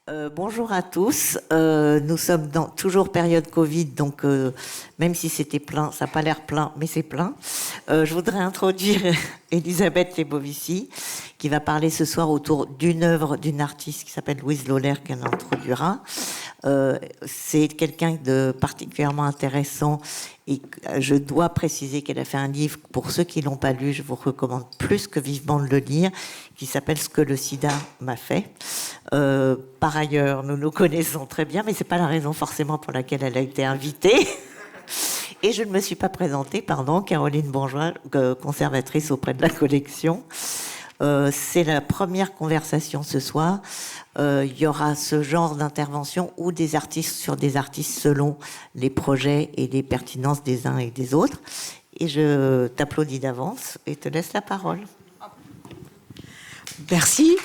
Bonjour à tous. Nous sommes dans toujours période Covid, donc même si c'était plein, ça n'a pas l'air plein, mais c'est plein. Je voudrais introduire Elisabeth Lebovici, qui va parler ce soir autour d'une œuvre d'une artiste qui s'appelle Louise Lolaire, qu'elle introduira. C'est quelqu'un de particulièrement intéressant et je dois préciser qu'elle a fait un livre, pour ceux qui ne l'ont pas lu, je vous recommande plus que vivement de le lire, qui s'appelle « Ce que le sida m'a fait ». Par ailleurs, nous nous connaissons très bien, mais ce n'est pas la raison forcément pour laquelle elle a été invitée. Et je ne me suis pas présentée, pardon, Caroline Bourgeois, conservatrice auprès de la collection. C'est la première conversation ce soir. Il y aura ce genre d'intervention ou des artistes sur des artistes selon les projets et les pertinences des uns et des autres. Et je t'applaudis d'avance et te laisse la parole. Merci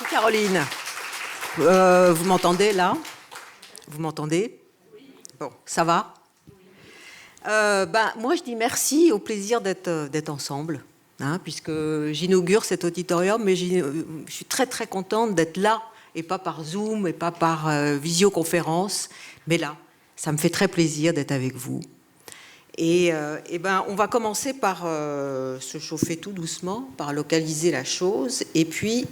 Caroline. Vous m'entendez là? Vous m'entendez? Bon, ça va? Moi, je dis merci, au plaisir d'être ensemble, hein, puisque j'inaugure cet auditorium, mais je suis très très contente d'être là, et pas par Zoom, et pas par visioconférence, mais là, ça me fait très plaisir d'être avec vous. Et on va commencer par se chauffer tout doucement, par localiser la chose, et puis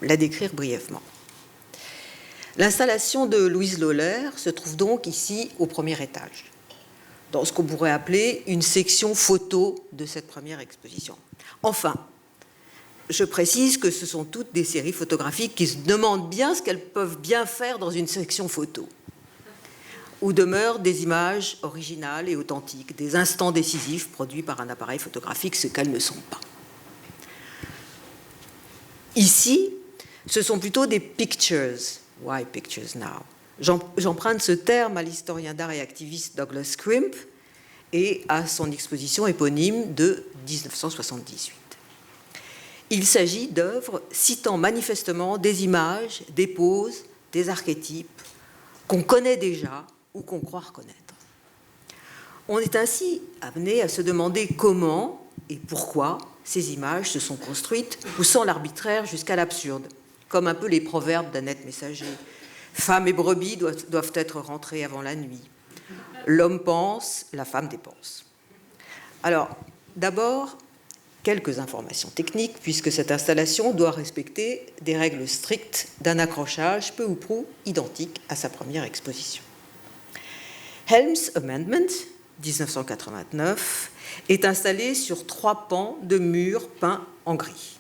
la décrire brièvement. L'installation de Louise Lolaire se trouve donc ici au premier étage, dans ce qu'on pourrait appeler une section photo de cette première exposition. Enfin, je précise que ce sont toutes des séries photographiques qui se demandent bien ce qu'elles peuvent bien faire dans une section photo, où demeurent des images originales et authentiques, des instants décisifs produits par un appareil photographique, ce qu'elles ne sont pas. Ici, ce sont plutôt des pictures. Why pictures now? J'emprunte ce terme à l'historien d'art et activiste Douglas Scrimp et à son exposition éponyme de 1978. Il s'agit d'œuvres citant manifestement des images, des poses, des archétypes qu'on connaît déjà ou qu'on croit reconnaître. On est ainsi amené à se demander comment et pourquoi ces images se sont construites, poussant l'arbitraire jusqu'à l'absurde, comme un peu les proverbes d'Annette Messager. Femme et brebis doivent être rentrées avant la nuit. L'homme pense, la femme dépense. Alors, d'abord, quelques informations techniques, puisque cette installation doit respecter des règles strictes d'un accrochage peu ou prou identique à sa première exposition. Helms Amendment, 1989, est installé sur 3 pans de murs peints en gris.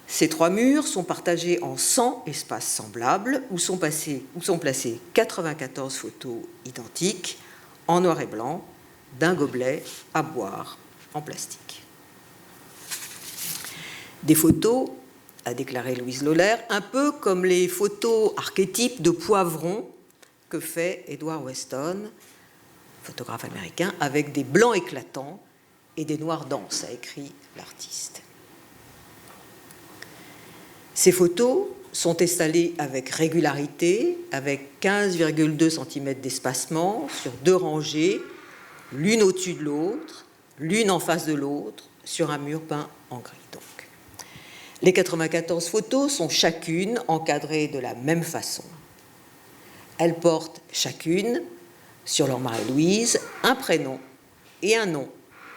Ces 3 murs sont partagés en 100 espaces semblables où sont placées 94 photos identiques en noir et blanc d'un gobelet à boire en plastique. Des photos, a déclaré Louise Lolaire, un peu comme les photos archétypes de poivrons que fait Edward Weston, photographe américain, avec des blancs éclatants et des noirs denses, a écrit l'artiste. Ces photos sont installées avec régularité, avec 15,2 cm d'espacement sur 2 rangées, l'une au-dessus de l'autre, l'une en face de l'autre, sur un mur peint en gris. Donc, les 94 photos sont chacune encadrées de la même façon. Elles portent chacune, sur leur Marie-Louise, un prénom et un nom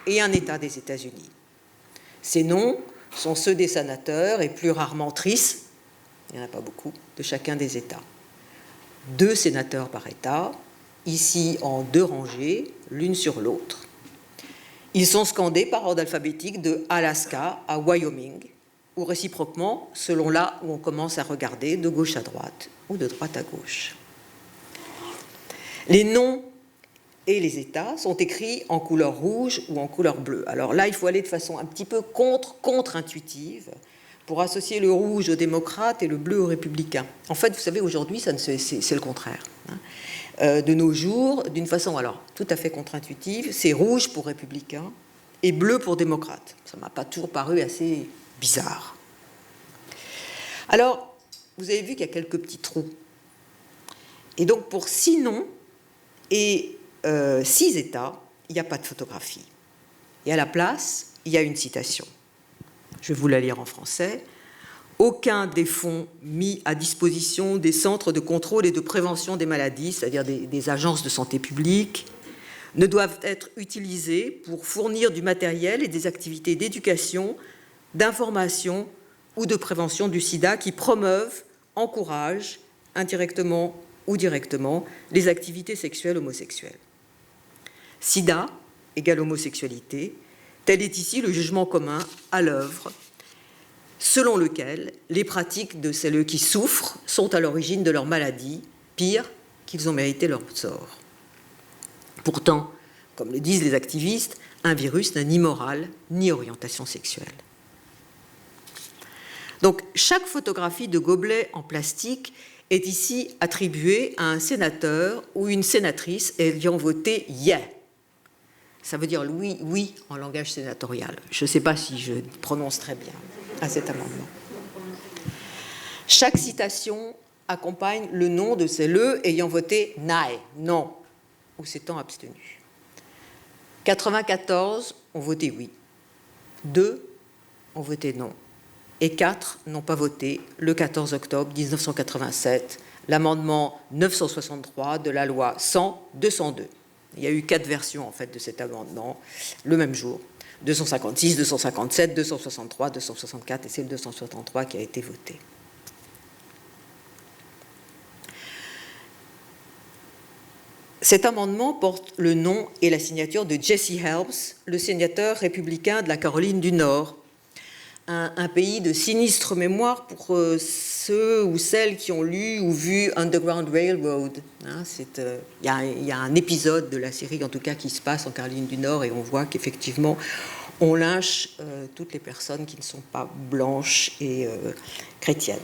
et un État des États-Unis. Ces noms sont ceux des sénateurs et plus rarement tristes, il n'y en a pas beaucoup, de chacun des États. 2 sénateurs par État, ici en 2 rangées, l'une sur l'autre. Ils sont scandés par ordre alphabétique de Alaska à Wyoming, ou réciproquement, selon là où on commence à regarder, de gauche à droite ou de droite à gauche. Les noms et les États sont écrits en couleur rouge ou en couleur bleue. Alors là, il faut aller de façon un petit peu contre-intuitive pour associer le rouge aux démocrates et le bleu aux républicains. En fait, vous savez, aujourd'hui, c'est le contraire. De nos jours, d'une façon alors tout à fait contre-intuitive, c'est rouge pour républicains et bleu pour démocrates. Ça ne m'a pas toujours paru assez bizarre. Alors, vous avez vu qu'il y a quelques petits trous. Et donc, pour 6 noms et 6 États, il n'y a pas de photographie. Et à la place, il y a une citation. Je vais vous la lire en français. aucun des fonds mis à disposition des centres de contrôle et de prévention des maladies, c'est-à-dire des agences de santé publique, ne doivent être utilisés pour fournir du matériel et des activités d'éducation, d'information ou de prévention du sida qui promeuvent, encouragent, indirectement ou directement, les activités sexuelles homosexuelles. Sida égale homosexualité, tel est ici le jugement commun à l'œuvre, selon lequel les pratiques de celles qui souffrent sont à l'origine de leur maladie, pire, qu'ils ont mérité leur sort. Pourtant, comme le disent les activistes, un virus n'a ni morale ni orientation sexuelle. Donc, chaque photographie de gobelet en plastique est ici attribuée à un sénateur ou une sénatrice ayant voté « yeah ». Ça veut dire oui en langage sénatorial. Je ne sais pas si je prononce très bien à cet amendement. Chaque citation accompagne le nom de celles ayant voté « nay », non, ou s'étant abstenus. 94 ont voté oui, 2 ont voté non, et 4 n'ont pas voté le 14 octobre 1987, l'amendement 963 de la loi 100-202. Il y a eu 4 versions en fait de cet amendement le même jour, 256, 257, 263, 264, et c'est le 263 qui a été voté. Cet amendement porte le nom et la signature de Jesse Helms, le sénateur républicain de la Caroline du Nord, un pays de sinistre mémoire pour ceux ou celles qui ont lu ou vu Underground Railroad. Il y a un épisode de la série, en tout cas, qui se passe en Caroline du Nord, et on voit qu'effectivement, on lynche toutes les personnes qui ne sont pas blanches et chrétiennes.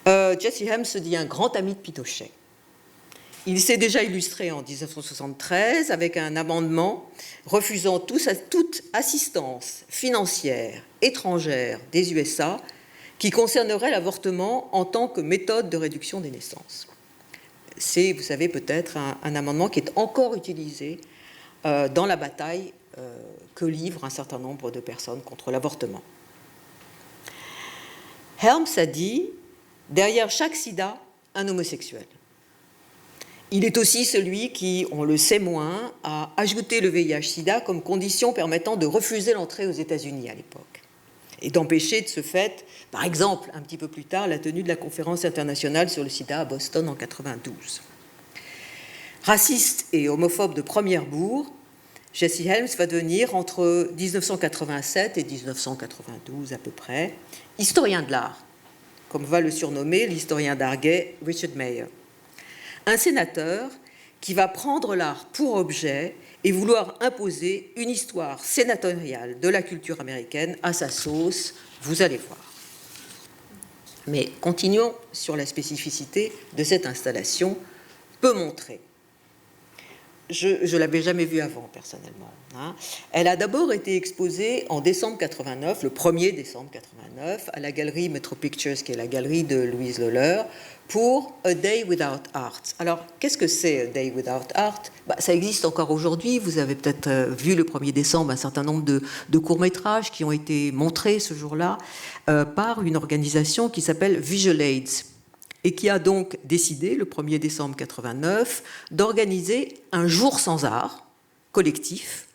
Jesse Helms se dit un grand ami de Pinochet. Il s'est déjà illustré en 1973 avec un amendement refusant toute assistance financière étrangère des USA qui concernerait l'avortement en tant que méthode de réduction des naissances. C'est, vous savez peut-être, un amendement qui est encore utilisé dans la bataille que livrent un certain nombre de personnes contre l'avortement. Helms a dit « Derrière chaque sida, un homosexuel ». Il est aussi celui qui, on le sait moins, a ajouté le VIH-Sida comme condition permettant de refuser l'entrée aux États-Unis à l'époque et d'empêcher de ce fait, par exemple, un petit peu plus tard, la tenue de la conférence internationale sur le sida à Boston en 1992. Raciste et homophobe de première bourre, Jesse Helms va devenir, entre 1987 et 1992 à peu près, historien de l'art, comme va le surnommer l'historien d'art gay Richard Mayer. Un sénateur qui va prendre l'art pour objet et vouloir imposer une histoire sénatoriale de la culture américaine à sa sauce, vous allez voir. Mais continuons sur la spécificité de cette installation, peu montrée. Je ne l'avais jamais vue avant, personnellement. Elle a d'abord été exposée en décembre 89, le 1er décembre 89, à la galerie Metro Pictures, qui est la galerie de Louise Loller, pour A Day Without Art. Alors, qu'est-ce que c'est A Day Without Art ? Ça existe encore aujourd'hui. Vous avez peut-être vu le 1er décembre un certain nombre de courts-métrages qui ont été montrés ce jour-là par une organisation qui s'appelle Visual Aids et qui a donc décidé, le 1er décembre 89, d'organiser un jour sans art collectif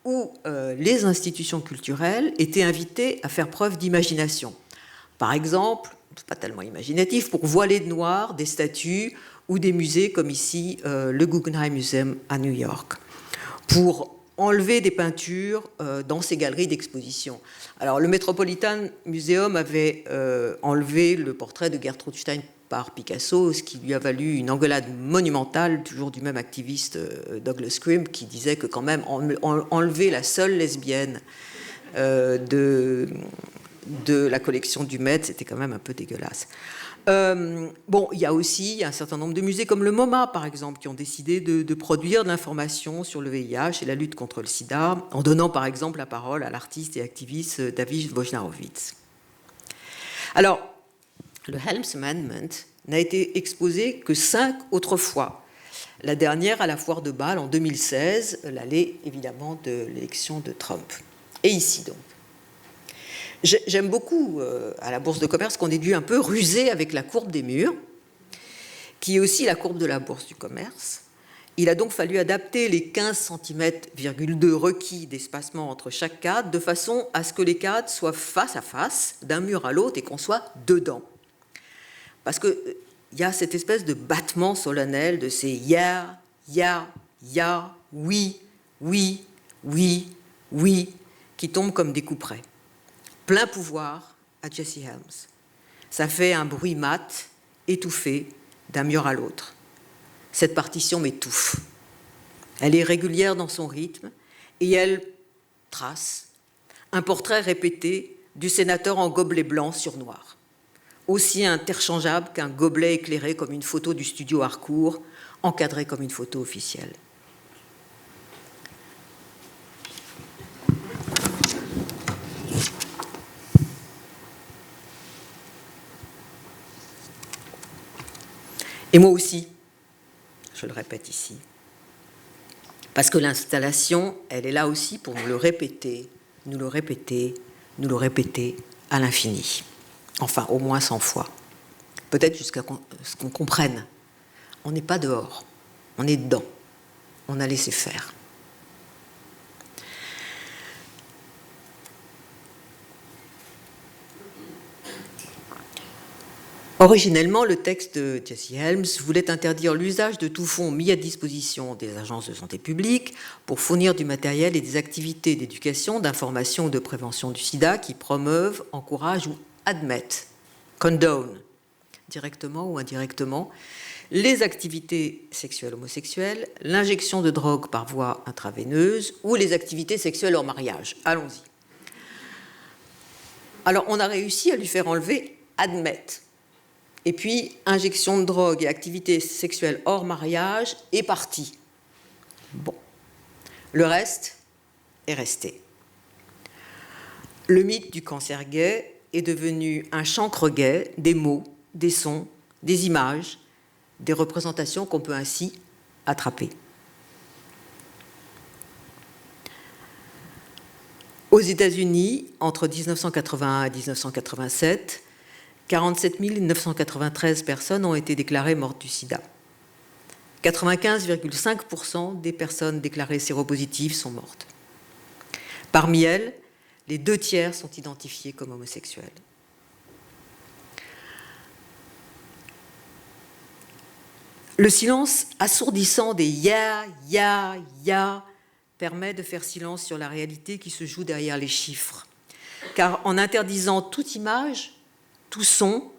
où les institutions culturelles étaient invitées à faire preuve d'imagination. Par exemple, pas tellement imaginatif, pour voiler de noir des statues ou des musées comme ici le Guggenheim Museum à New York, pour enlever des peintures dans ces galeries d'exposition. Alors le Metropolitan Museum avait enlevé le portrait de Gertrude Stein par Picasso, ce qui lui a valu une engueulade monumentale, toujours du même activiste Douglas Crimp, qui disait que quand même enlever la seule lesbienne de la collection du Met, c'était quand même un peu dégueulasse. Il y a aussi un certain nombre de musées comme le MoMA, par exemple, qui ont décidé de produire de l'information sur le VIH et la lutte contre le sida, en donnant par exemple la parole à l'artiste et activiste David Wojnarowicz. Alors, le Helms Amendment n'a été exposé que 5 autres fois. La dernière à la foire de Bâle en 2016, l'année évidemment de l'élection de Trump. Et ici donc. J'aime beaucoup à la Bourse de commerce qu'on ait dû un peu ruser avec la courbe des murs, qui est aussi la courbe de la Bourse du commerce. Il a donc fallu adapter les 15 cm,2 requis d'espacement entre chaque cadre de façon à ce que les cadres soient face à face, d'un mur à l'autre, et qu'on soit dedans. Parce qu'il y a cette espèce de battement solennel de ces ya, oui, oui, oui, oui, qui tombent comme des coups près. Plein pouvoir à Jesse Helms. Ça fait un bruit mat, étouffé, d'un mur à l'autre. Cette partition m'étouffe. Elle est régulière dans son rythme et elle trace un portrait répété du sénateur en gobelet blanc sur noir, aussi interchangeable qu'un gobelet éclairé comme une photo du studio Harcourt, encadré comme une photo officielle. Et moi aussi, je le répète ici, parce que l'installation, elle est là aussi pour nous le répéter, nous le répéter, nous le répéter à l'infini. Enfin, au moins 100 fois. Peut-être jusqu'à ce qu'on comprenne. On n'est pas dehors, on est dedans. On a laissé faire. Originellement, le texte de Jesse Helms voulait interdire l'usage de tout fonds mis à disposition des agences de santé publique pour fournir du matériel et des activités d'éducation, d'information ou de prévention du sida qui promeuvent, encouragent ou admettent, condone, directement ou indirectement, les activités sexuelles homosexuelles, l'injection de drogue par voie intraveineuse ou les activités sexuelles hors mariage. Allons-y. Alors, on a réussi à lui faire enlever admettre. Et puis, injection de drogue et activités sexuelles hors mariage est parti. Bon. Le reste est resté. Le mythe du cancer gay est devenu un chancre gay, des mots, des sons, des images, des représentations qu'on peut ainsi attraper. Aux États-Unis, entre 1981 et 1987, 47 993 personnes ont été déclarées mortes du sida. 95,5% des personnes déclarées séropositives sont mortes. Parmi elles, les 2/3 sont identifiées comme homosexuelles. Le silence assourdissant des ya permet de faire silence sur la réalité qui se joue derrière les chiffres. Car en interdisant toute image, tout son,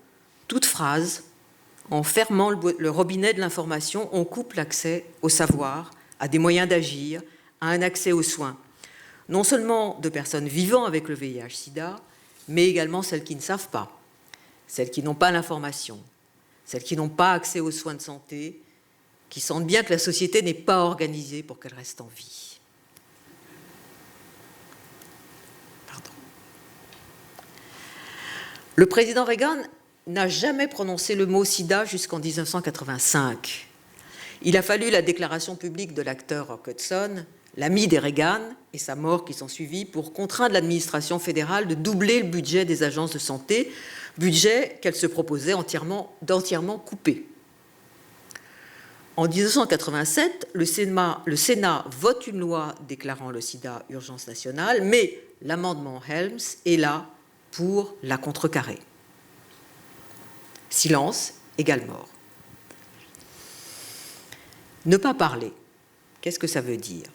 toute phrase, en fermant le robinet de l'information, on coupe l'accès au savoir, à des moyens d'agir, à un accès aux soins. Non seulement de personnes vivant avec le VIH-Sida, mais également celles qui ne savent pas, celles qui n'ont pas l'information, celles qui n'ont pas accès aux soins de santé, qui sentent bien que la société n'est pas organisée pour qu'elle reste en vie. Pardon. Le président Reagan n'a jamais prononcé le mot sida jusqu'en 1985. Il a fallu la déclaration publique de l'acteur Rock Hudson, l'ami des Reagan, et sa mort qui s'en suivit, pour contraindre l'administration fédérale de doubler le budget des agences de santé, budget qu'elle se proposait d'entièrement couper. En 1987, le Sénat vote une loi déclarant le sida urgence nationale, mais l'amendement Helms est là pour la contrecarrer. Silence égale mort. Ne pas parler, qu'est-ce que ça veut dire ?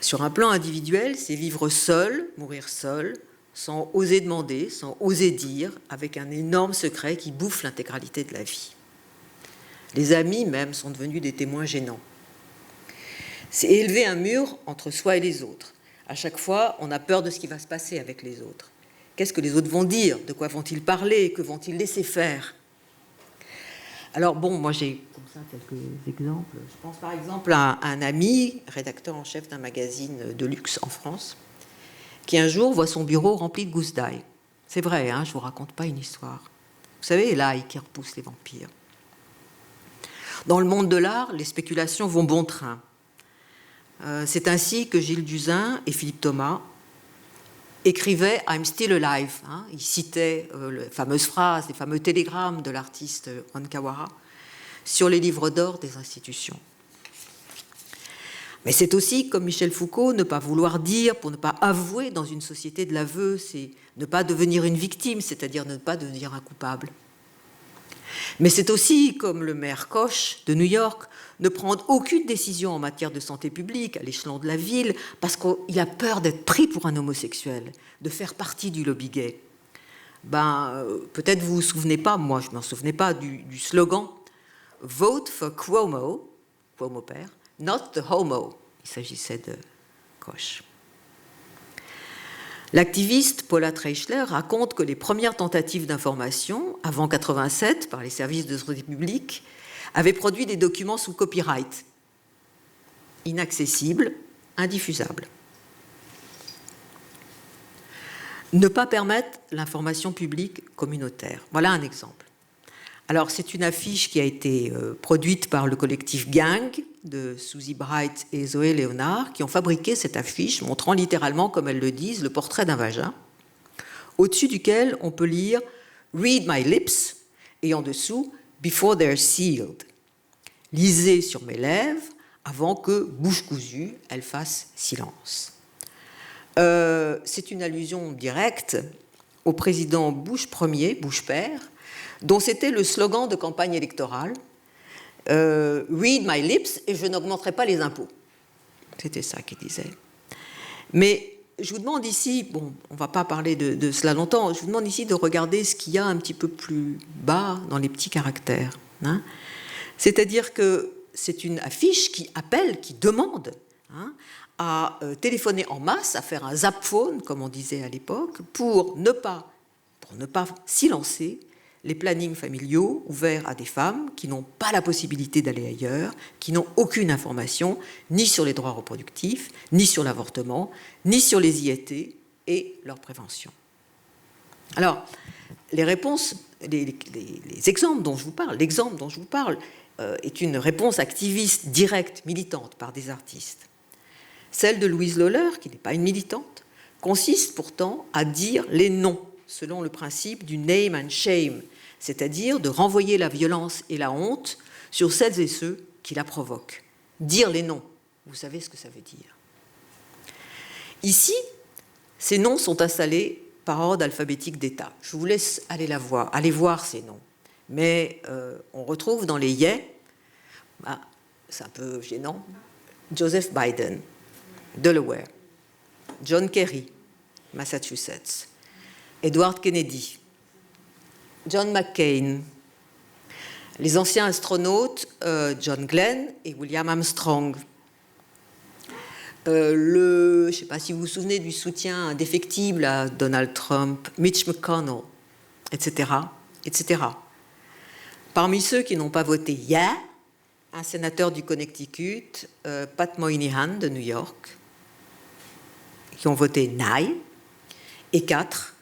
Sur un plan individuel, c'est vivre seul, mourir seul, sans oser demander, sans oser dire, avec un énorme secret qui bouffe l'intégralité de la vie. Les amis même sont devenus des témoins gênants. C'est élever un mur entre soi et les autres. À chaque fois, on a peur de ce qui va se passer avec les autres. Qu'est-ce que les autres vont dire ? De quoi vont-ils parler ? Que vont-ils laisser faire ? Alors bon, moi j'ai comme ça quelques exemples. Je pense par exemple à un ami, rédacteur en chef d'un magazine de luxe en France, qui un jour voit son bureau rempli de gousses d'ail. C'est vrai, hein, je ne vous raconte pas une histoire. Vous savez, l'ail qui repousse les vampires. Dans le monde de l'art, les spéculations vont bon train. C'est ainsi que Gilles Dusin et Philippe Thomas écrivait « I'm still alive ». Il citait les fameuses phrases, les fameux télégrammes de l'artiste Onkawara sur les livres d'or des institutions. Mais c'est aussi, comme Michel Foucault, ne pas vouloir dire pour ne pas avouer dans une société de l'aveu, c'est ne pas devenir une victime, c'est-à-dire ne pas devenir un coupable. Mais c'est aussi, comme le maire Koch de New York, ne prendre aucune décision en matière de santé publique à l'échelon de la ville parce qu'il a peur d'être pris pour un homosexuel, de faire partie du lobby gay. Peut-être vous vous souvenez pas, moi je ne m'en souvenais pas, du slogan « Vote for Cuomo », Cuomo père, « not the homo ». Il s'agissait de Koch. L'activiste Paula Treichler raconte que les premières tentatives d'information, avant 1987, par les services de santé publique, avaient produit des documents sous copyright, inaccessibles, indiffusables. Ne pas permettre l'information publique communautaire. Voilà un exemple. Alors, c'est une affiche qui a été produite par le collectif Gang de Susie Bright et Zoé Léonard, qui ont fabriqué cette affiche montrant littéralement, comme elles le disent, le portrait d'un vagin, au-dessus duquel on peut lire « Read my lips » et en dessous « Before they're sealed ». Lisez sur mes lèvres avant que, bouche cousue, elles fassent silence. C'est une allusion directe au président Bush Ier, Bush père, dont c'était le slogan de campagne électorale « Read my lips et je n'augmenterai pas les impôts ». C'était ça qu'il disait. Mais je vous demande ici, bon, on ne va pas parler de cela longtemps, je vous demande ici de regarder ce qu'il y a un petit peu plus bas dans les petits caractères. C'est-à-dire que c'est une affiche qui appelle, qui demande à téléphoner en masse, à faire un zap phone, comme on disait à l'époque, pour ne pas silencer les plannings familiaux ouverts à des femmes qui n'ont pas la possibilité d'aller ailleurs, qui n'ont aucune information, ni sur les droits reproductifs, ni sur l'avortement, ni sur les IET et leur prévention. Alors, les réponses, les exemples dont je vous parle, l'exemple dont je vous parle est une réponse activiste directe, militante par des artistes. Celle de Louise Lawler, qui n'est pas une militante, consiste pourtant à dire les noms, selon le principe du name and shame, c'est-à-dire de renvoyer la violence et la honte sur celles et ceux qui la provoquent. Dire les noms, vous savez ce que ça veut dire. Ici, ces noms sont installés par ordre alphabétique d'État. Je vous laisse aller voir ces noms. Mais on retrouve dans les yeux, c'est un peu gênant, Joseph Biden, Delaware, John Kerry, Massachusetts, Edward Kennedy, John McCain, les anciens astronautes John Glenn et William Armstrong, je ne sais pas si vous vous souvenez du soutien indéfectible à Donald Trump, Mitch McConnell, etc., etc. Parmi ceux qui n'ont pas voté Yeah, un sénateur du Connecticut, Pat Moynihan de New York, qui ont voté Nay, et 4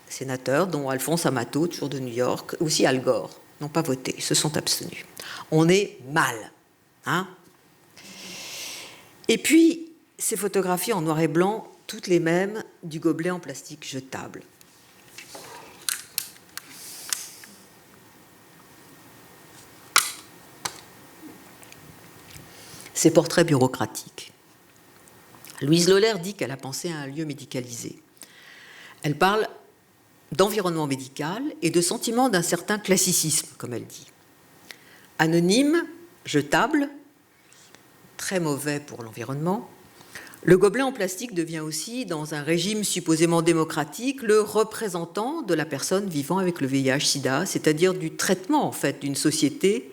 sénateurs, dont Alphonse Amato, toujours de New York, aussi Al Gore, n'ont pas voté, se sont abstenus. On est mal. Et puis, ces photographies en noir et blanc, toutes les mêmes, du gobelet en plastique jetable. Ces portraits bureaucratiques. Louise Lawler dit qu'elle a pensé à un lieu médicalisé. Elle parle d'environnement médical et de sentiment d'un certain classicisme, comme elle dit. Anonyme, jetable, très mauvais pour l'environnement, le gobelet en plastique devient aussi, dans un régime supposément démocratique, le représentant de la personne vivant avec le VIH-Sida, c'est-à-dire du traitement, en fait, d'une société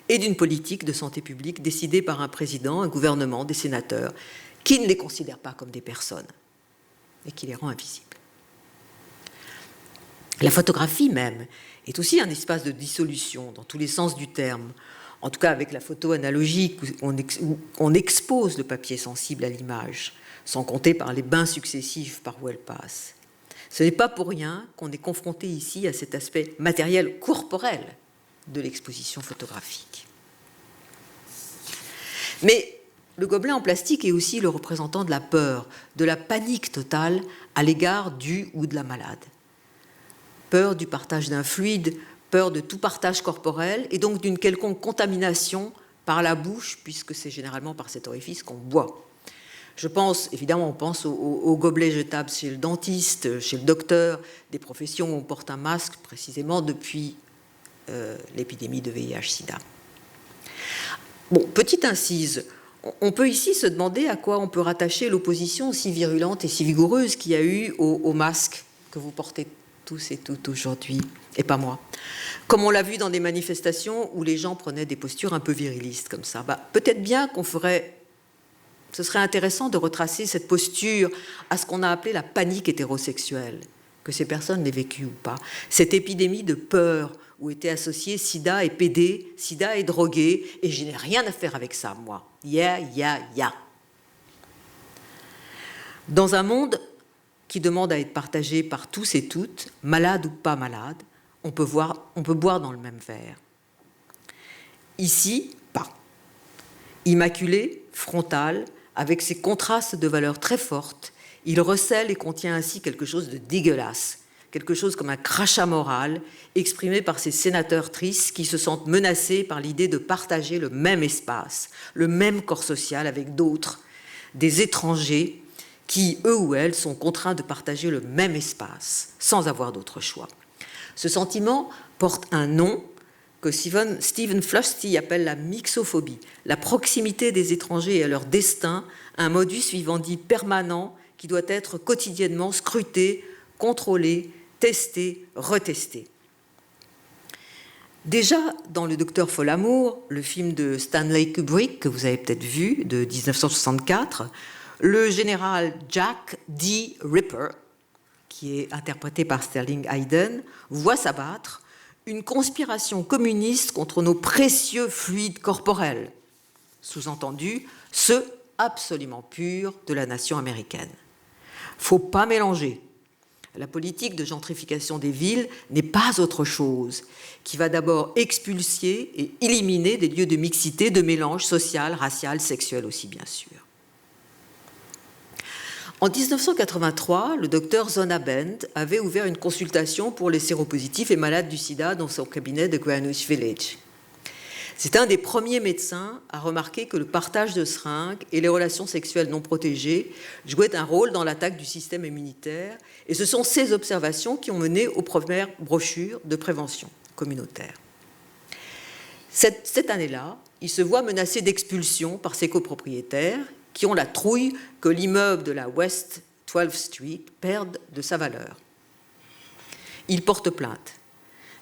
et d'une politique de santé publique décidée par un président, un gouvernement, des sénateurs, qui ne les considèrent pas comme des personnes et qui les rend invisibles. La photographie même est aussi un espace de dissolution dans tous les sens du terme, en tout cas avec la photo analogique où on expose le papier sensible à l'image, sans compter par les bains successifs par où elle passe. Ce n'est pas pour rien qu'on est confronté ici à cet aspect matériel corporel de l'exposition photographique. Mais le gobelet en plastique est aussi le représentant de la peur, de la panique totale à l'égard du ou de la malade. Peur du partage d'un fluide, peur de tout partage corporel et donc d'une quelconque contamination par la bouche, puisque c'est généralement par cet orifice qu'on boit. Je pense, évidemment, on pense aux gobelets jetables chez le dentiste, chez le docteur, des professions où on porte un masque précisément depuis l'épidémie de VIH-Sida. Bon, petite incise, on peut ici se demander à quoi on peut rattacher l'opposition si virulente et si vigoureuse qu'il y a eu au masque que vous portez tous et toutes aujourd'hui, et pas moi. Comme on l'a vu dans des manifestations où les gens prenaient des postures un peu virilistes comme ça. Peut-être bien ce serait intéressant de retracer cette posture à ce qu'on a appelé la panique hétérosexuelle, que ces personnes l'aient vécue ou pas. Cette épidémie de peur où étaient associés sida et PD, sida et drogué, et je n'ai rien à faire avec ça, moi. Yeah. Dans un monde qui demande à être partagé par tous et toutes, malades ou pas malades, on peut boire dans le même verre. Ici, pas. Immaculé, frontal, avec ses contrastes de valeurs très fortes, il recèle et contient ainsi quelque chose de dégueulasse, quelque chose comme un crachat moral exprimé par ces sénateurs tristes qui se sentent menacés par l'idée de partager le même espace, le même corps social avec d'autres, des étrangers qui, eux ou elles, sont contraints de partager le même espace, sans avoir d'autre choix. Ce sentiment porte un nom que Stephen Flusty appelle la mixophobie, la proximité des étrangers et à leur destin, un modus vivendi permanent qui doit être quotidiennement scruté, contrôlé, testé, retesté. Déjà, dans Le Docteur Folamour, le film de Stanley Kubrick, que vous avez peut-être vu, de 1964, le général Jack D. Ripper, qui est interprété par Sterling Hayden, voit s'abattre une conspiration communiste contre nos précieux fluides corporels, sous-entendu, ceux absolument purs de la nation américaine. Faut pas mélanger. La politique de gentrification des villes n'est pas autre chose, qui va d'abord expulser et éliminer des lieux de mixité, de mélange social, racial, sexuel aussi, bien sûr. En 1983, le docteur Zona Bend avait ouvert une consultation pour les séropositifs et malades du sida dans son cabinet de Greenwich Village. C'est un des premiers médecins à remarquer que le partage de seringues et les relations sexuelles non protégées jouaient un rôle dans l'attaque du système immunitaire, et ce sont ces observations qui ont mené aux premières brochures de prévention communautaire. Cette année-là, il se voit menacé d'expulsion par ses copropriétaires qui ont la trouille que l'immeuble de la West 12th Street perde de sa valeur. Il porte plainte.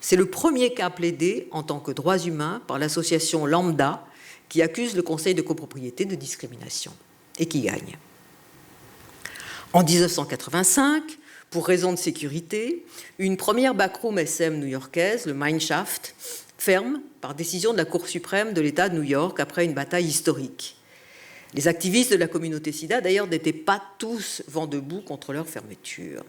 C'est le premier cas plaidé en tant que droits humains par l'association Lambda qui accuse le conseil de copropriété de discrimination et qui gagne. En 1985, pour raison de sécurité, une première backroom SM new-yorkaise, le Mineshaft, ferme par décision de la Cour suprême de l'État de New York après une bataille historique. Les activistes de la communauté sida, d'ailleurs, n'étaient pas tous vent debout contre leur fermeture.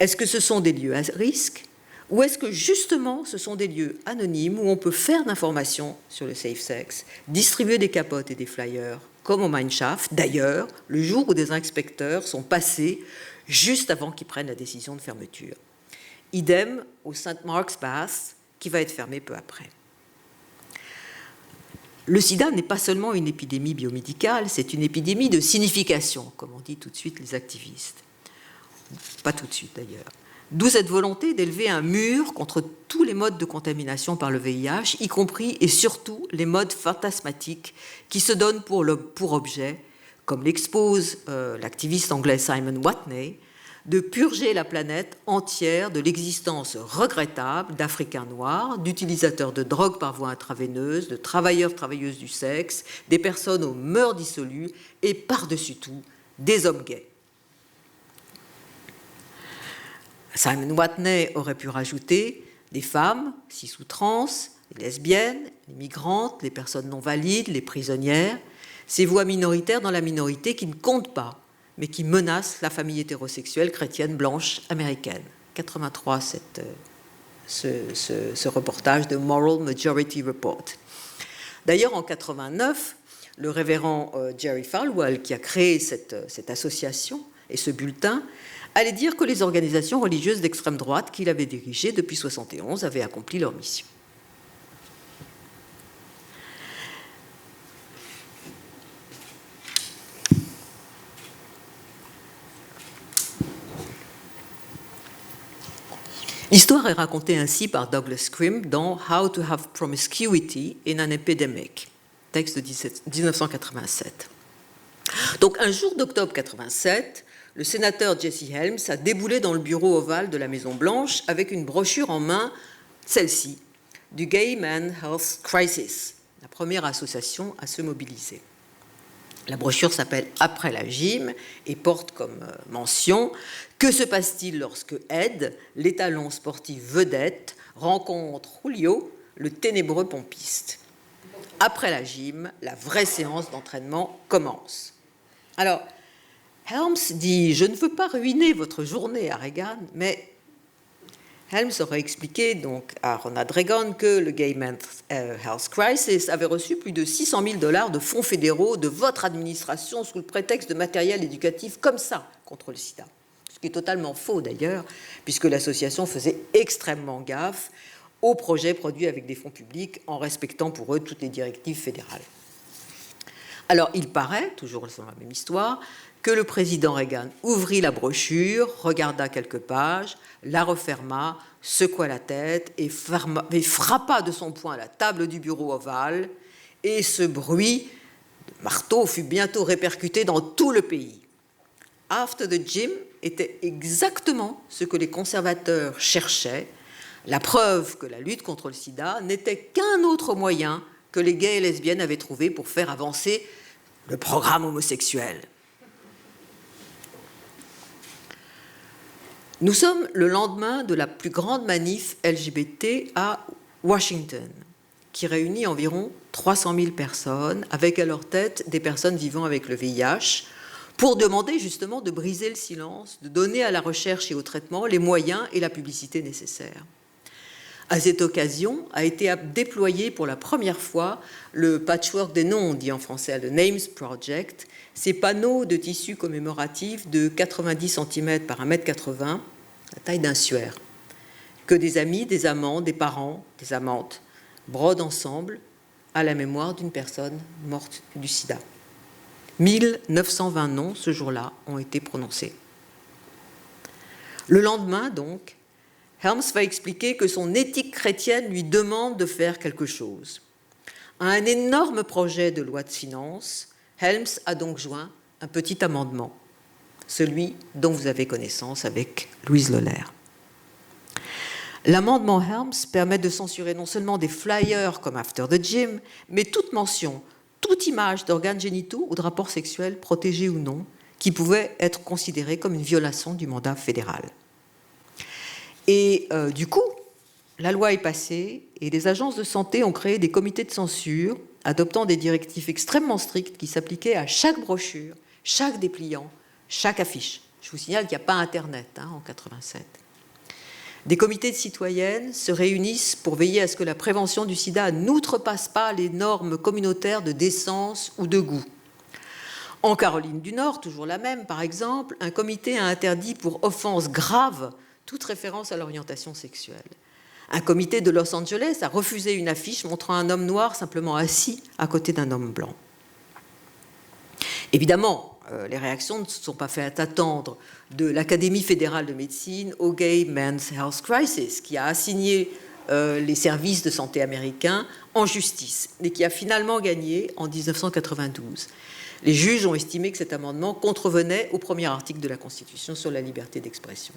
Est-ce que ce sont des lieux à risque ou est-ce que justement ce sont des lieux anonymes où on peut faire d'informations sur le safe sex, distribuer des capotes et des flyers, comme au Mineshaft, d'ailleurs, le jour où des inspecteurs sont passés juste avant qu'ils prennent la décision de fermeture. Idem au St. Mark's Bath, qui va être fermé peu après. Le sida n'est pas seulement une épidémie biomédicale, c'est une épidémie de signification, comme on dit tout de suite les activistes. Pas tout de suite d'ailleurs. D'où cette volonté d'élever un mur contre tous les modes de contamination par le VIH, y compris et surtout les modes fantasmatiques qui se donnent pour objet, comme l'expose l'activiste anglais Simon Watney, de purger la planète entière de l'existence regrettable d'Africains noirs, d'utilisateurs de drogue par voie intraveineuse, de travailleurs, travailleuses du sexe, des personnes aux mœurs dissolues et, par-dessus tout, des hommes gays. Simon Watney aurait pu rajouter des femmes, cis ou trans, les lesbiennes, les migrantes, les personnes non valides, les prisonnières, ces voix minoritaires dans la minorité qui ne comptent pas, mais qui menacent la famille hétérosexuelle chrétienne blanche américaine. 83, ce reportage de Moral Majority Report. D'ailleurs, en 89, le révérend Jerry Falwell, qui a créé cette association et ce bulletin, allait dire que les organisations religieuses d'extrême droite qu'il avait dirigées depuis 1971 avaient accompli leur mission. L'histoire est racontée ainsi par Douglas Crimp dans How to Have Promiscuity in an Epidemic, texte de 1987. Donc un jour d'octobre 87, le sénateur Jesse Helms a déboulé dans le bureau ovale de la Maison-Blanche avec une brochure en main, celle-ci, du Gay Men Health Crisis, la première association à se mobiliser. La brochure s'appelle « Après la gym » et porte comme mention « Que se passe-t-il lorsque Ed, l'étalon sportif vedette, rencontre Julio, le ténébreux pompiste ?» Après la gym, la vraie séance d'entraînement commence. Alors, Helms dit « Je ne veux pas ruiner votre journée à Reagan, mais… » Helms aurait expliqué donc à Ronald Reagan que le Gay Men's Health Crisis avait reçu plus de 600 000 $ de fonds fédéraux de votre administration sous le prétexte de matériel éducatif comme ça contre le sida. Ce qui est totalement faux d'ailleurs, puisque l'association faisait extrêmement gaffe aux projets produits avec des fonds publics en respectant pour eux toutes les directives fédérales. Alors il paraît, toujours dans la même histoire, que le président Reagan ouvrit la brochure, regarda quelques pages, la referma, secoua la tête et frappa de son poing la table du bureau ovale, et ce bruit de marteau fut bientôt répercuté dans tout le pays. After the gym était exactement ce que les conservateurs cherchaient, la preuve que la lutte contre le sida n'était qu'un autre moyen que les gays et lesbiennes avaient trouvé pour faire avancer le programme homosexuel. Nous sommes le lendemain de la plus grande manif LGBT à Washington, qui réunit environ 300 000 personnes, avec à leur tête des personnes vivant avec le VIH, pour demander justement de briser le silence, de donner à la recherche et au traitement les moyens et la publicité nécessaires. À cette occasion a été déployé pour la première fois le patchwork des noms, dit en français le Names Project, ces panneaux de tissu commémoratif de 90 cm par 1,80 m, la taille d'un suaire, que des amis, des amants, des parents, des amantes brodent ensemble à la mémoire d'une personne morte du sida. 1920 noms, ce jour-là, ont été prononcés. Le lendemain, donc, Helms va expliquer que son éthique chrétienne lui demande de faire quelque chose. À un énorme projet de loi de finances, Helms a donc joint un petit amendement, celui dont vous avez connaissance avec Louise Lolaire. L'amendement Helms permet de censurer non seulement des flyers comme After the Gym, mais toute mention, toute image d'organes génitaux ou de rapports sexuels, protégés ou non, qui pouvait être considérée comme une violation du mandat fédéral. Et du coup, la loi est passée et les agences de santé ont créé des comités de censure adoptant des directives extrêmement strictes qui s'appliquaient à chaque brochure, chaque dépliant, chaque affiche. Je vous signale qu'il n'y a pas Internet en 1987. Des comités de citoyennes se réunissent pour veiller à ce que la prévention du sida n'outrepasse pas les normes communautaires de décence ou de goût. En Caroline du Nord, toujours la même, par exemple, un comité a interdit pour offense grave toute référence à l'orientation sexuelle. Un comité de Los Angeles a refusé une affiche montrant un homme noir simplement assis à côté d'un homme blanc. Évidemment, les réactions ne se sont pas faites attendre de l'Académie fédérale de médecine au Gay Men's Health Crisis, qui a assigné les services de santé américains en justice, et qui a finalement gagné en 1992. Les juges ont estimé que cet amendement contrevenait au premier article de la Constitution sur la liberté d'expression.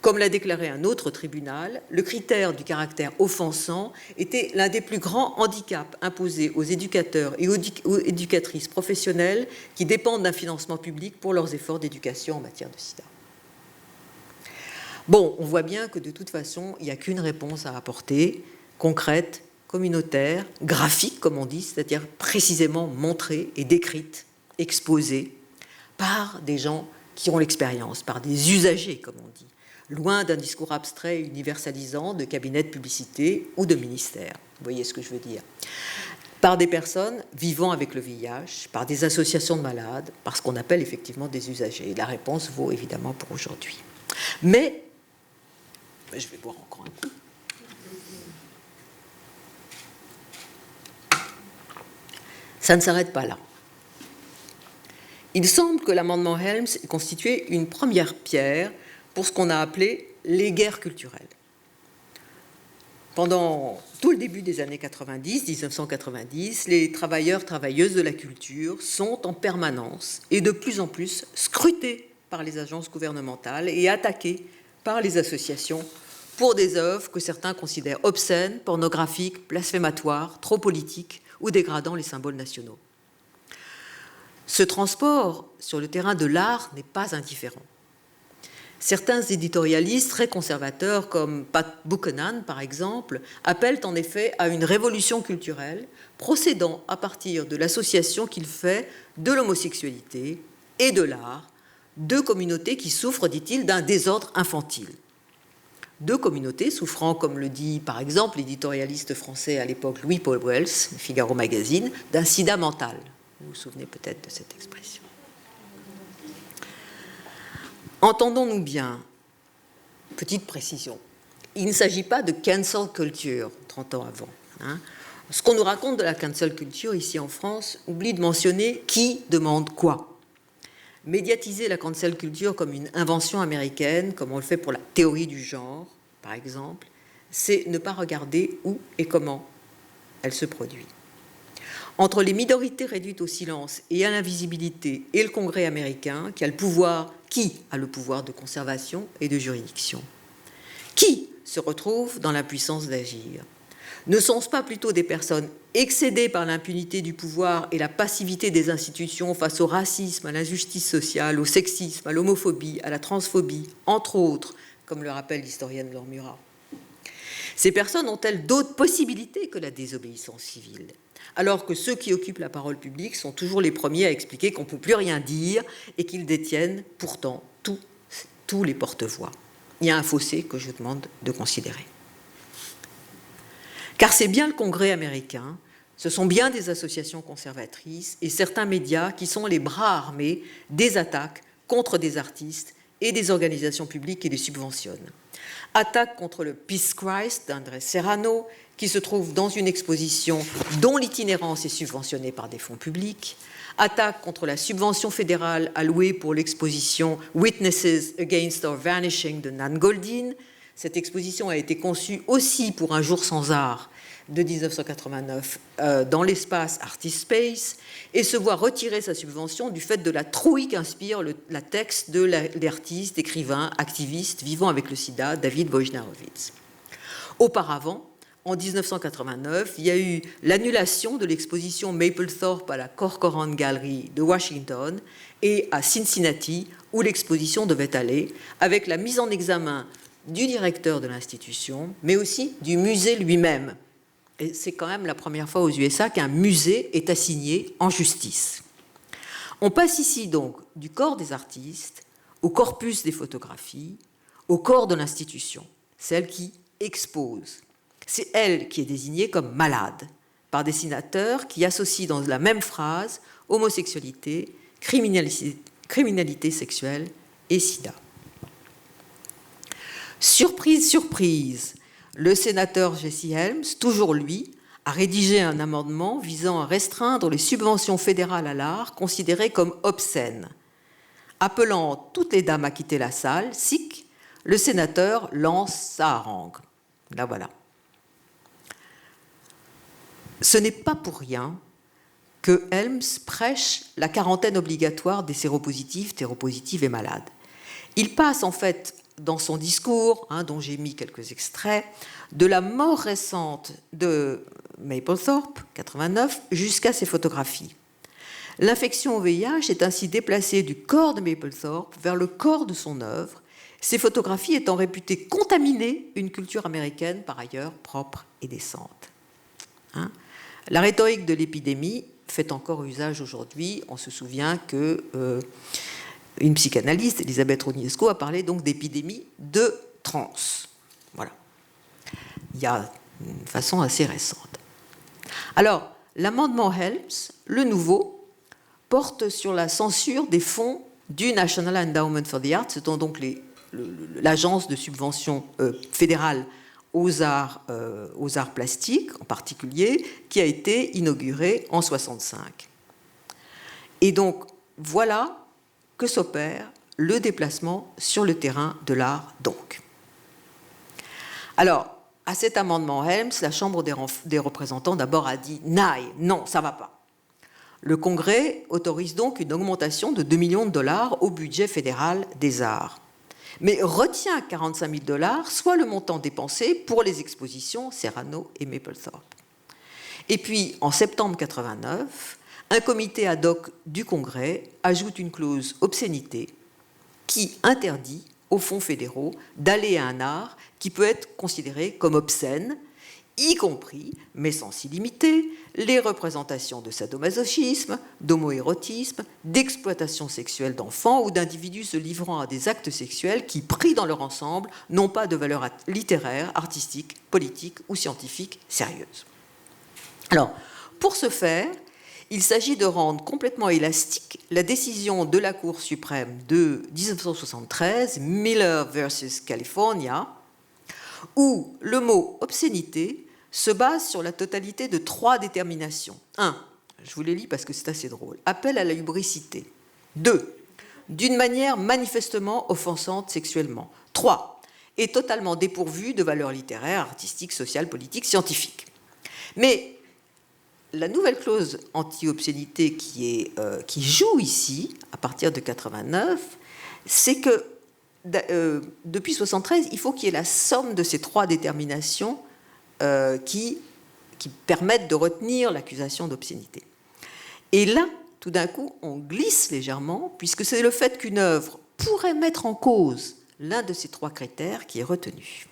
Comme l'a déclaré un autre tribunal, le critère du caractère offensant était l'un des plus grands handicaps imposés aux éducateurs et aux éducatrices professionnelles qui dépendent d'un financement public pour leurs efforts d'éducation en matière de sida. Bon, on voit bien que de toute façon, il n'y a qu'une réponse à apporter, concrète, communautaire, graphique, comme on dit, c'est-à-dire précisément montrée et décrite, exposée par des gens qui ont l'expérience, par des usagers, comme on dit, loin d'un discours abstrait et universalisant de cabinets de publicité ou de ministères. Vous voyez ce que je veux dire. par des personnes vivant avec le VIH, par des associations de malades, par ce qu'on appelle effectivement des usagers. Et la réponse vaut évidemment pour aujourd'hui. Mais, je vais boire encore un coup. Ça ne s'arrête pas là. Il semble que l'amendement Helms ait constitué une première pierre pour ce qu'on a appelé les guerres culturelles. Pendant tout le début des années 90, 1990, les travailleurs, travailleuses de la culture sont en permanence et de plus en plus scrutés par les agences gouvernementales et attaqués par les associations pour des œuvres que certains considèrent obscènes, pornographiques, blasphématoires, trop politiques ou dégradant les symboles nationaux. Ce transport sur le terrain de l'art n'est pas indifférent. Certains éditorialistes très conservateurs, comme Pat Buchanan par exemple, appellent en effet à une révolution culturelle procédant à partir de l'association qu'il fait de l'homosexualité et de l'art, deux communautés qui souffrent, dit-il, d'un désordre infantile. Deux communautés souffrant, comme le dit par exemple l'éditorialiste français à l'époque Louis-Paul Wells, Figaro Magazine, d'un sida mental. Vous vous souvenez peut-être de cette expression. Entendons-nous bien, petite précision, il ne s'agit pas de cancel culture 30 ans avant. Ce qu'on nous raconte de la cancel culture ici en France oublie de mentionner qui demande quoi. Médiatiser la cancel culture comme une invention américaine, comme on le fait pour la théorie du genre, par exemple, c'est ne pas regarder où et comment elle se produit. Entre les minorités réduites au silence et à l'invisibilité et le Congrès américain, qui a le pouvoir de conservation et de juridiction? Qui se retrouve dans l'impuissance d'agir? Ne sont-ce pas plutôt des personnes excédées par l'impunité du pouvoir et la passivité des institutions face au racisme, à l'injustice sociale, au sexisme, à l'homophobie, à la transphobie, entre autres, comme le rappelle l'historienne Laure Murat? Ces personnes ont-elles d'autres possibilités que la désobéissance civile, alors que ceux qui occupent la parole publique sont toujours les premiers à expliquer qu'on ne peut plus rien dire et qu'ils détiennent pourtant tous les porte-voix? Il y a un fossé que je demande de considérer. Car c'est bien le Congrès américain, ce sont bien des associations conservatrices et certains médias qui sont les bras armés des attaques contre des artistes et des organisations publiques qui les subventionnent. Attaque contre le Peace Christ d'Andrés Serrano, qui se trouve dans une exposition dont l'itinérance est subventionnée par des fonds publics. Attaque contre la subvention fédérale allouée pour l'exposition Witnesses Against Our Vanishing de Nan Goldin. Cette exposition a été conçue aussi pour Un jour sans art de 1989 dans l'espace Artist Space et se voit retirer sa subvention du fait de la trouille qu'inspire la texte de l'artiste, écrivain, activiste vivant avec le sida, David Wojnarowicz. Auparavant, en 1989, il y a eu l'annulation de l'exposition Mapplethorpe à la Corcoran Gallery de Washington et à Cincinnati, où l'exposition devait aller, avec la mise en examen du directeur de l'institution, mais aussi du musée lui-même. Et c'est quand même la première fois aux USA qu'un musée est assigné en justice. On passe ici donc du corps des artistes au corpus des photographies, au corps de l'institution, celle qui expose. C'est elle qui est désignée comme malade par des sénateurs qui associent dans la même phrase homosexualité, criminalité sexuelle et sida. Surprise, surprise, le sénateur Jesse Helms, toujours lui, a rédigé un amendement visant à restreindre les subventions fédérales à l'art considérées comme obscènes. Appelant toutes les dames à quitter la salle, sic, le sénateur lance sa harangue. Là voilà. Ce n'est pas pour rien que Helms prêche la quarantaine obligatoire des séropositifs, téropositives et malades. Il passe en fait dans son discours, dont j'ai mis quelques extraits, de la mort récente de Mapplethorpe, 89, jusqu'à ses photographies. L'infection au VIH est ainsi déplacée du corps de Mapplethorpe vers le corps de son œuvre, ces photographies étant réputées contaminer une culture américaine par ailleurs propre et décente. La rhétorique de l'épidémie fait encore usage aujourd'hui. On se souvient que une psychanalyste, Elisabeth Rognésco, a parlé donc d'épidémie de trans. Voilà. Il y a une façon assez récente. Alors, l'amendement Helms, le nouveau, porte sur la censure des fonds du National Endowment for the Arts, c'est donc l'agence de subvention fédérale aux arts plastiques en particulier, qui a été inaugurée en 1965. Et donc, voilà que s'opère le déplacement sur le terrain de l'art, donc. Alors, à cet amendement Helms, la Chambre des représentants d'abord a dit « non, ça ne va pas ». Le Congrès autorise donc une augmentation de 2 millions de dollars au budget fédéral des arts, mais retient 45 000 dollars, soit le montant dépensé pour les expositions Serrano et Mapplethorpe. Et puis, en septembre 1989, un comité ad hoc du Congrès ajoute une clause obscénité qui interdit aux fonds fédéraux d'aller à un art qui peut être considéré comme obscène, y compris, mais sans illimiter, les représentations de sadomasochisme, d'homoérotisme, d'exploitation sexuelle d'enfants ou d'individus se livrant à des actes sexuels qui, pris dans leur ensemble, n'ont pas de valeur littéraire, artistique, politique ou scientifique sérieuse. Alors, pour ce faire, il s'agit de rendre complètement élastique la décision de la Cour suprême de 1973, Miller versus California, où le mot obscénité se base sur la totalité de 3 déterminations. 1. Je vous les lis parce que c'est assez drôle. Appel à la lubricité. 2. D'une manière manifestement offensante sexuellement. 3. Est totalement dépourvu de valeur littéraire, artistique, sociale, politique, scientifique. Mais la nouvelle clause anti-obscénité qui joue ici, à partir de 89, c'est que depuis 73, il faut qu'il y ait la somme de ces 3 déterminations qui permettent de retenir l'accusation d'obscénité. Et là, tout d'un coup, on glisse légèrement, puisque c'est le fait qu'une œuvre pourrait mettre en cause l'un de ces 3 critères qui est retenu.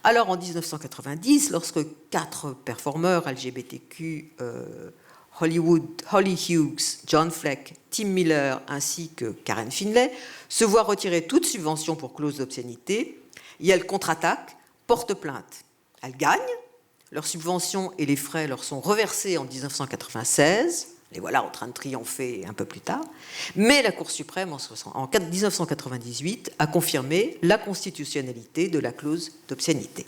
Alors, en 1990, lorsque 4 performeurs LGBTQ, Holly Hughes, John Fleck, Tim Miller ainsi que Karen Finlay, se voient retirer toute subvention pour clause d'obscénité, et elles contre-attaquent, portent plainte. Elles gagnent, leurs subventions et les frais leur sont reversés en 1996, les voilà en train de triompher un peu plus tard, mais la Cour suprême, en 1998, a confirmé la constitutionnalité de la clause d'obscénité.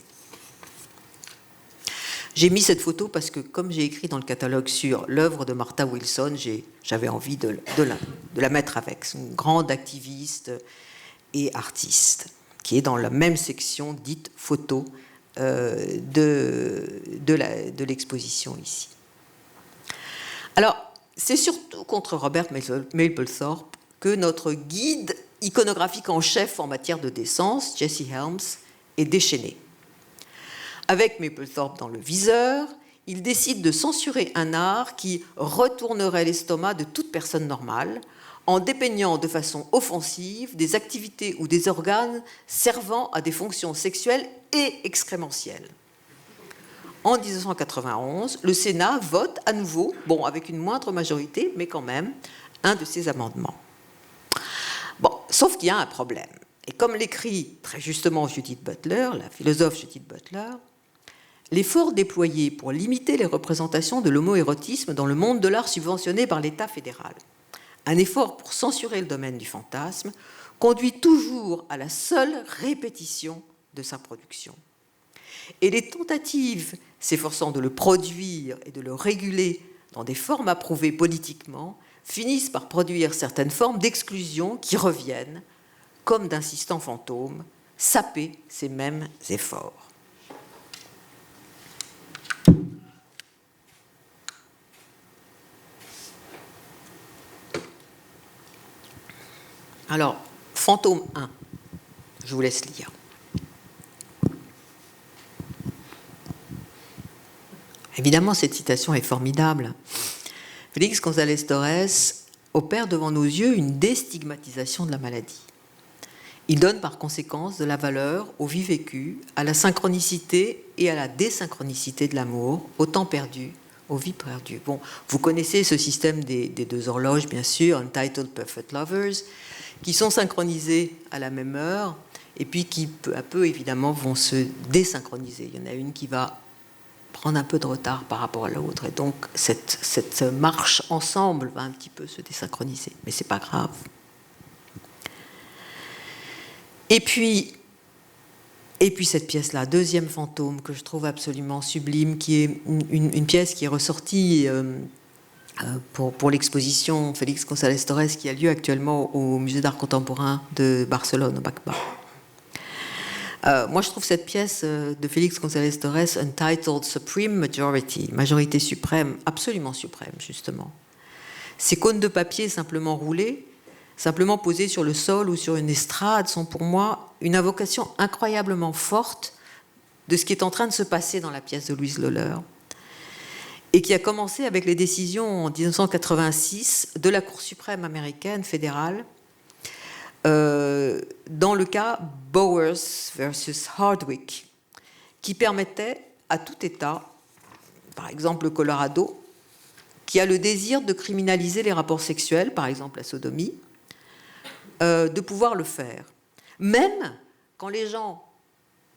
J'ai mis cette photo parce que, comme j'ai écrit dans le catalogue sur l'œuvre de Martha Wilson, j'avais envie de la mettre avec. C'est une grande activiste et artiste, qui est dans la même section dite photo de l'exposition ici. Alors, c'est surtout contre Robert Mapplethorpe que notre guide iconographique en chef en matière de décence, Jesse Helms, est déchaîné. Avec Mapplethorpe dans le viseur, il décide de censurer un art qui retournerait l'estomac de toute personne normale en dépeignant de façon offensive des activités ou des organes servant à des fonctions sexuelles et excrémentielles. En 1991, le Sénat vote à nouveau, avec une moindre majorité, mais quand même, un de ces amendements. Sauf qu'il y a un problème. Et comme l'écrit très justement Judith Butler, la philosophe Judith Butler, l'effort déployé pour limiter les représentations de l'homoérotisme dans le monde de l'art subventionné par l'État fédéral, un effort pour censurer le domaine du fantasme, conduit toujours à la seule répétition de sa production. Et les tentatives s'efforçant de le produire et de le réguler dans des formes approuvées politiquement finissent par produire certaines formes d'exclusion qui reviennent, comme d'insistants fantômes, saper ces mêmes efforts. Alors, fantôme 1, je vous laisse lire. Évidemment, cette citation est formidable. Félix González Torres opère devant nos yeux une déstigmatisation de la maladie. Il donne par conséquence de la valeur aux vies vécues, à la synchronicité et à la désynchronicité de l'amour, au temps perdu, aux vies perdues. Vous connaissez ce système des 2 horloges, bien sûr, Untitled Perfect Lovers, qui sont synchronisées à la même heure et puis qui, peu à peu, évidemment, vont se désynchroniser. Il y en a une qui va prendre un peu de retard par rapport à l'autre. Et donc, cette marche ensemble va un petit peu se désynchroniser. Mais ce n'est pas grave. Et puis cette pièce-là, deuxième fantôme, que je trouve absolument sublime, qui est une pièce qui est ressortie pour l'exposition Félix González Torres qui a lieu actuellement au Musée d'art contemporain de Barcelone, au BACBA. Moi, je trouve cette pièce de Félix González Torres, entitled Supreme Majority, majorité suprême, absolument suprême, justement. Ces cônes de papier simplement roulés, simplement posés sur le sol ou sur une estrade, sont pour moi une invocation incroyablement forte de ce qui est en train de se passer dans la pièce de Louise Lohler, et qui a commencé avec les décisions en 1986 de la Cour suprême américaine fédérale, dans le cas Bowers versus Hardwick, qui permettait à tout État, par exemple le Colorado, qui a le désir de criminaliser les rapports sexuels, par exemple la sodomie, de pouvoir le faire. Même quand les gens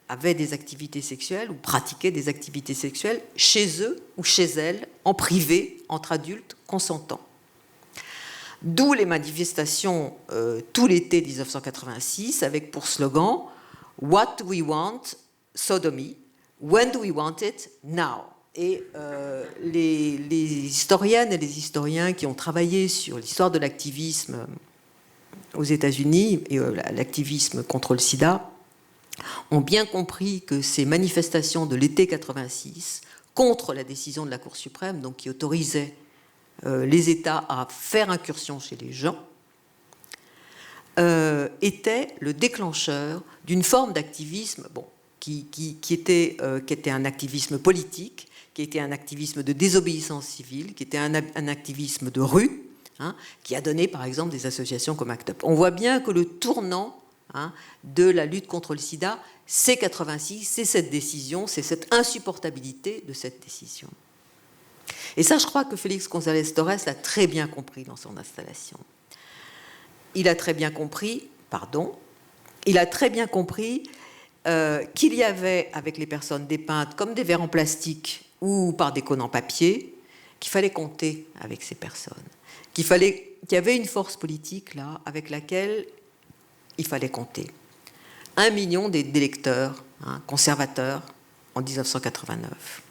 avaient des activités sexuelles ou pratiquaient des activités sexuelles chez eux ou chez elles, en privé, entre adultes consentants. D'où les manifestations tout l'été 1986 avec pour slogan « What do we want? Sodomy. When do we want it? Now ». Et les historiennes et les historiens qui ont travaillé sur l'histoire de l'activisme aux États-Unis et l'activisme contre le sida ont bien compris que ces manifestations de l'été 86 contre la décision de la Cour suprême, donc qui autorisait les États à faire incursion chez les gens, étaient le déclencheur d'une forme d'activisme qui était un activisme politique, qui était un activisme de désobéissance civile, qui était un activisme de rue, qui a donné par exemple des associations comme ACT UP. On voit bien que le tournant de la lutte contre le sida, c'est 86, c'est cette décision, c'est cette insupportabilité de cette décision. Et ça, je crois que Félix González Torres l'a très bien compris dans son installation. Il a très bien compris qu'il y avait, avec les personnes dépeintes comme des verres en plastique ou par des cônes en papier, qu'il fallait compter avec ces personnes, qu'il y avait une force politique là avec laquelle il fallait compter. 1 million d'électeurs conservateurs en 1989.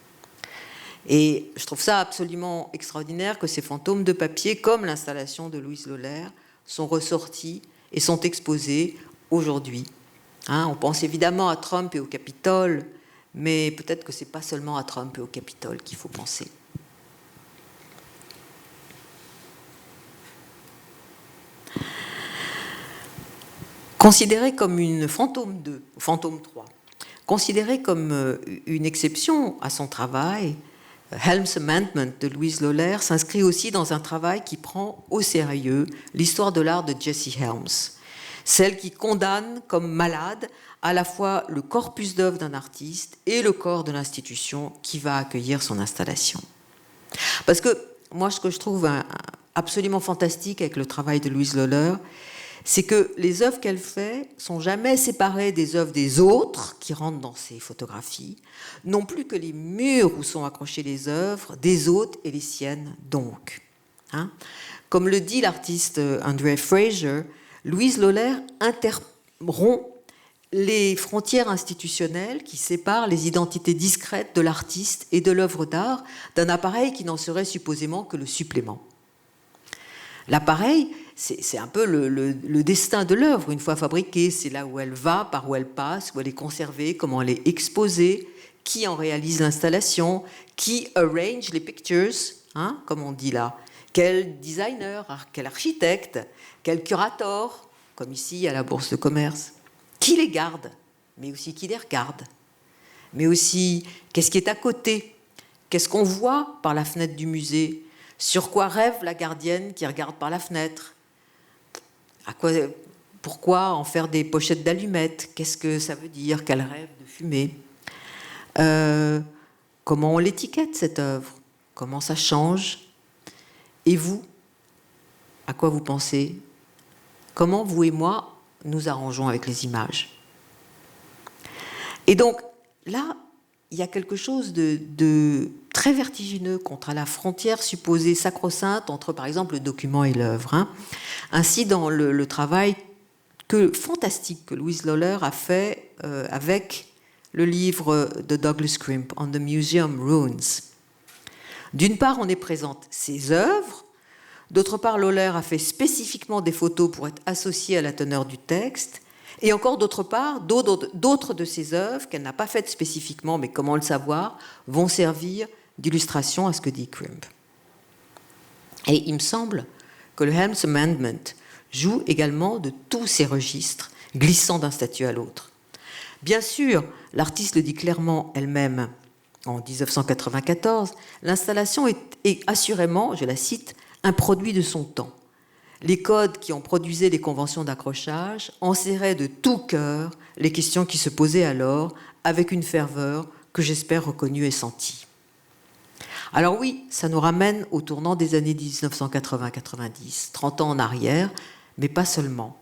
Et je trouve ça absolument extraordinaire que ces fantômes de papier, comme l'installation de Louise Lohler, sont ressortis et sont exposés aujourd'hui. On pense évidemment à Trump et au Capitole, mais peut-être que ce n'est pas seulement à Trump et au Capitole qu'il faut penser. Considéré comme une fantôme 2, fantôme 3, considéré comme une exception à son travail, Helm's Amendment de Louise Lohler s'inscrit aussi dans un travail qui prend au sérieux l'histoire de l'art de Jessie Helms, celle qui condamne comme malade à la fois le corpus d'œuvre d'un artiste et le corps de l'institution qui va accueillir son installation. Parce que moi, ce que je trouve absolument fantastique avec le travail de Louise Lohler, c'est que les œuvres qu'elle fait sont jamais séparées des œuvres des autres qui rentrent dans ses photographies, non plus que les murs où sont accrochées les œuvres des autres et les siennes donc. Comme le dit l'artiste André Fraser, Louise Lohler interrompt les frontières institutionnelles qui séparent les identités discrètes de l'artiste et de l'œuvre d'art d'un appareil qui n'en serait supposément que le supplément. L'appareil, c'est un peu le destin de l'œuvre. Une fois fabriquée, c'est là où elle va, par où elle passe, où elle est conservée, comment elle est exposée, qui en réalise l'installation, qui arrange les pictures, comme on dit là, quel designer, quel architecte, quel curator, comme ici à la Bourse de commerce, qui les garde, mais aussi qui les regarde, mais aussi qu'est-ce qui est à côté, qu'est-ce qu'on voit par la fenêtre du musée, sur quoi rêve la gardienne qui regarde par la fenêtre, pourquoi en faire des pochettes d'allumettes, qu'est-ce que ça veut dire, qu'elle rêve de fumer, comment on l'étiquette cette œuvre, comment ça change, et vous, à quoi vous pensez, comment vous et moi nous arrangeons avec les images. Et donc là, il y a quelque chose de très vertigineux contre la frontière supposée sacro-sainte entre, par exemple, le document et l'œuvre. Ainsi, dans le travail fantastique que Louise Loller a fait avec le livre de Douglas Crimp, On the Museum Ruins. D'une part, on y présente ses œuvres. D'autre part, Loller a fait spécifiquement des photos pour être associées à la teneur du texte. Et encore d'autre part, d'autres de ses œuvres, qu'elle n'a pas faites spécifiquement, mais comment le savoir, vont servir d'illustration à ce que dit Crimp. Et il me semble que le Helms Amendment joue également de tous ces registres, glissant d'un statut à l'autre. Bien sûr, l'artiste le dit clairement elle-même en 1994, l'installation est assurément, je la cite, un produit de son temps. Les codes qui en produisaient les conventions d'accrochage enserraient de tout cœur les questions qui se posaient alors avec une ferveur que j'espère reconnue et sentie. Alors oui, ça nous ramène au tournant des années 1980-90, 30 ans en arrière, mais pas seulement.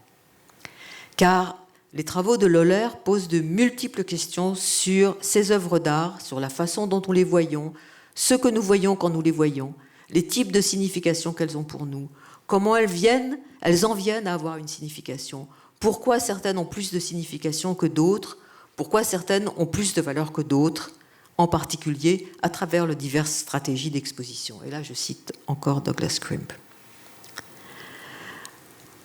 Car les travaux de Loller posent de multiples questions sur ces œuvres d'art, sur la façon dont nous les voyons, ce que nous voyons quand nous les voyons, les types de significations qu'elles ont pour nous, comment elles en viennent à avoir une signification, pourquoi certaines ont plus de signification que d'autres, pourquoi certaines ont plus de valeur que d'autres, en particulier à travers les diverses stratégies d'exposition. Et là, je cite encore Douglas Crimp.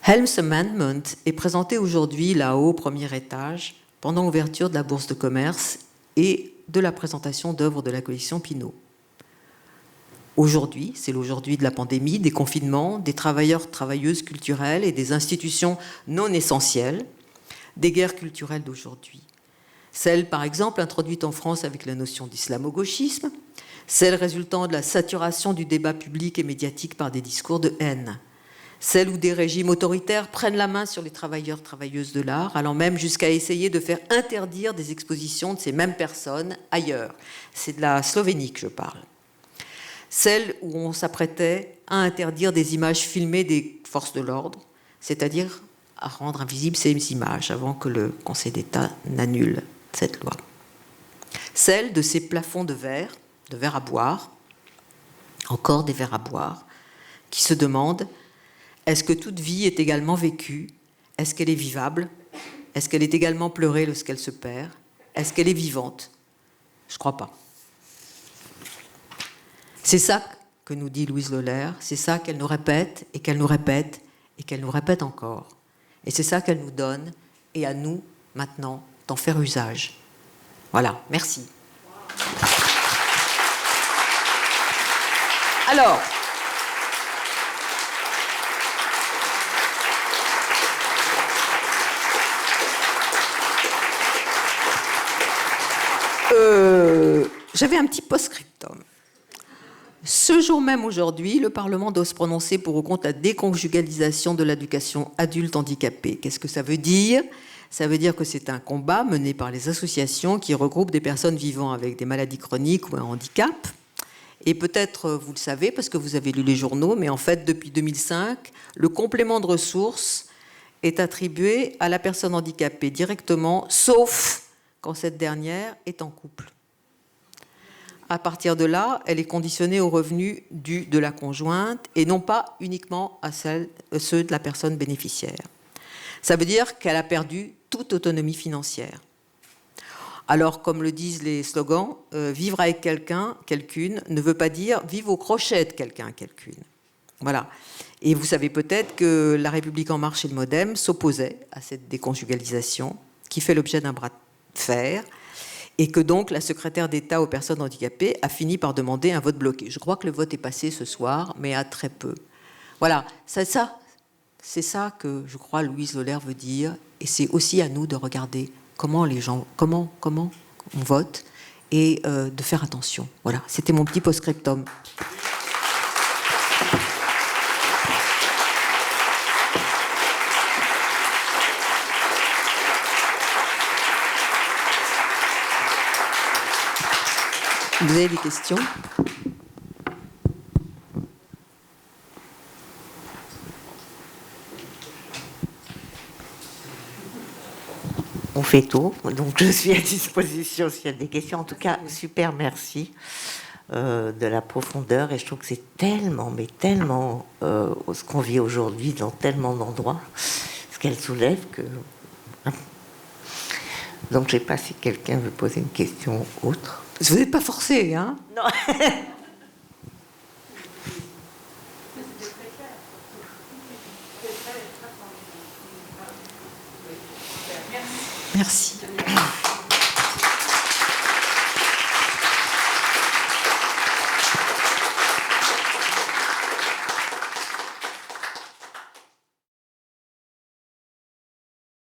Helms Amendment est présenté aujourd'hui là-haut, au premier étage, pendant l'ouverture de la Bourse de commerce et de la présentation d'œuvres de la collection Pinault. Aujourd'hui, c'est l'aujourd'hui de la pandémie, des confinements, des travailleurs, travailleuses culturelles et des institutions non essentielles, des guerres culturelles d'aujourd'hui. Celle, par exemple, introduite en France avec la notion d'islamo-gauchisme, celle résultant de la saturation du débat public et médiatique par des discours de haine, celle où des régimes autoritaires prennent la main sur les travailleurs, travailleuses de l'art, allant même jusqu'à essayer de faire interdire des expositions de ces mêmes personnes ailleurs. C'est de la Slovénie que je parle. Celle où on s'apprêtait à interdire des images filmées des forces de l'ordre, c'est-à-dire à rendre invisibles ces images avant que le Conseil d'État n'annule cette loi. Celle de ces plafonds de verre à boire, encore des verres à boire, qui se demandent: est-ce que toute vie est également vécue? Est-ce qu'elle est vivable? Est-ce qu'elle est également pleurée lorsqu'elle se perd? Est-ce qu'elle est vivante? Je ne crois pas. C'est ça que nous dit Louise Loller, c'est ça qu'elle nous répète et qu'elle nous répète et qu'elle nous répète encore. Et c'est ça qu'elle nous donne, et à nous, maintenant, d'en faire usage. Voilà, merci. Alors, j'avais un petit post-scriptum. Ce jour même aujourd'hui, le Parlement doit se prononcer pour ou contre la déconjugalisation de l'éducation adulte handicapée. Qu'est-ce que ça veut dire? Ça veut dire que c'est un combat mené par les associations qui regroupent des personnes vivant avec des maladies chroniques ou un handicap. Et peut-être vous le savez parce que vous avez lu les journaux, mais en fait, depuis 2005, le complément de ressources est attribué à la personne handicapée directement, sauf quand cette dernière est en couple. À partir de là, elle est conditionnée aux revenus dus de la conjointe et non pas uniquement à ceux de la personne bénéficiaire. Ça veut dire qu'elle a perdu toute autonomie financière. Alors, comme le disent les slogans, vivre avec quelqu'un, quelqu'une, ne veut pas dire vivre au crochet de quelqu'un, quelqu'une. Voilà. Et vous savez peut-être que La République En Marche et le MoDem s'opposaient à cette déconjugalisation qui fait l'objet d'un bras de fer, et que donc la secrétaire d'État aux personnes handicapées a fini par demander un vote bloqué. Je crois que le vote est passé ce soir, mais à très peu. Voilà, c'est ça que je crois Louise Loller veut dire, et c'est aussi à nous de regarder comment les gens, comment on vote, et de faire attention. Voilà, c'était mon petit post-scriptum. Vous avez des questions? on fait tout. Donc je suis à disposition s'il y a des questions. En tout cas, super merci de la profondeur. Et je trouve que c'est tellement, mais tellement ce qu'on vit aujourd'hui dans tellement d'endroits, ce qu'elle soulève que... Donc je ne sais pas si quelqu'un veut poser une question autre. Vous n'êtes pas forcé, hein? Non. Merci.